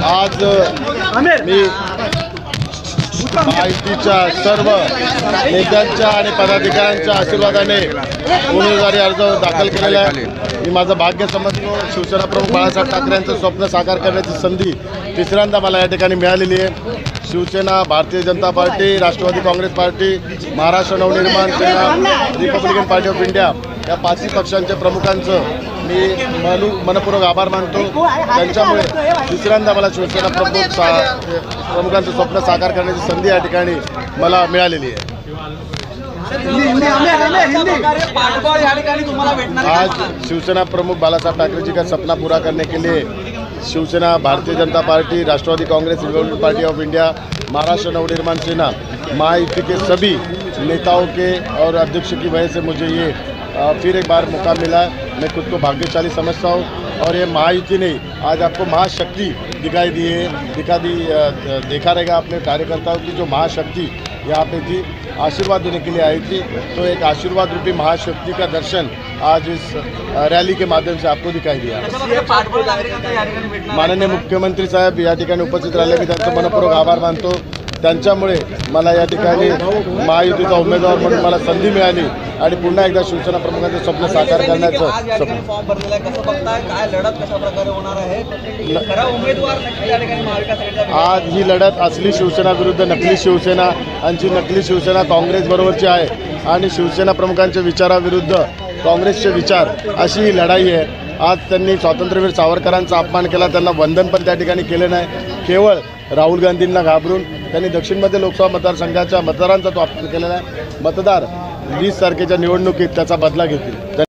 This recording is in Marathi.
आज मी महायुतीच्या सर्व नेत्यांच्या आणि पदाधिकाऱ्यांच्या आशीर्वादाने उमेदवारी अर्ज दाखल केलेला आहे। मी माझं भाग्य समजतो। शिवसेना प्रमुख बाळासाहेब ठाकरे यांचं स्वप्न साकार करण्याची संधी तिसऱ्यांदा मला या ठिकाणी मिळालेली आहे। Shiv Sena, Bharatiya Janata Party, Rashtravadi Congress Party, Maharashtra Navnirman Sena, Republican Party of India या पाचही पक्षांच्या प्रमुखांचं मी मनपूर्वक आभार मानतो। त्यांच्यामुळे तिसऱ्यांदा मला शिवसेना प्रमुखांचं स्वप्न साकार करण्याची संधी या ठिकाणी मला मिळालेली आहे। आज शिवसेना प्रमुख बाळासाहेब ठाकरे जी का सपना पूरा करने के लिए Shiv Sena, Bharatiya Janata Party, Rashtravadi Congress, Republican Party of India, Maharashtra Navnirman Sena, Mahayuti के सभी नेताओं के और अध्यक्ष की वजह से मुझे ये फिर एक बार मौका मिला है। मैं खुद को भाग्यशाली समझता हूँ और ये महायुति ने आज आपको महाशक्ति दिखाई दी है, देखा रहेगा अपने कार्यकर्ताओं की जो महाशक्ति यहाँ पे थी, आशीर्वाद देने के लिए आई थी। तो एक आशीर्वाद रूपी महाशक्ति का दर्शन आज इस रैली के माध्यम से आपको दिखाई दिया। माननीय मुख्यमंत्री साहेब या ठिकाणी उपस्थित राहिले, मी त्यांचा मनपूर्वक आभार मानतो। त्यांच्यामुळे मला या ठिकाणी महायुतीचा उमेदवार म्हणून मला संधी मिळाली आणि पुन्हा एकदा शिवसेना प्रमुखांचे स्वप्न साकार करण्याचं आज ही लढत असली शिवसेना विरुद्ध नकली शिवसेना आणि नकली शिवसेना काँग्रेस बरोबरची आहे आणि शिवसेना प्रमुखांच्या विचाराविरुद्ध काँग्रेसचे विचार अशी ही लढाई आहे। आज त्यांनी स्वातंत्र्यवीर सावरकरांचा अपमान केला, त्यांना वंदन पण त्या ठिकाणी केले नाही। केवळ राहुल गांधींना घाबरून त्यांनी दक्षिण मध्य लोकसभा मतदारसंघाच्या मतदारांचा तो अपमान केलेला आहे। मतदार 20 तारखेच्या निवडणुकीत त्याचा बदला घेतील।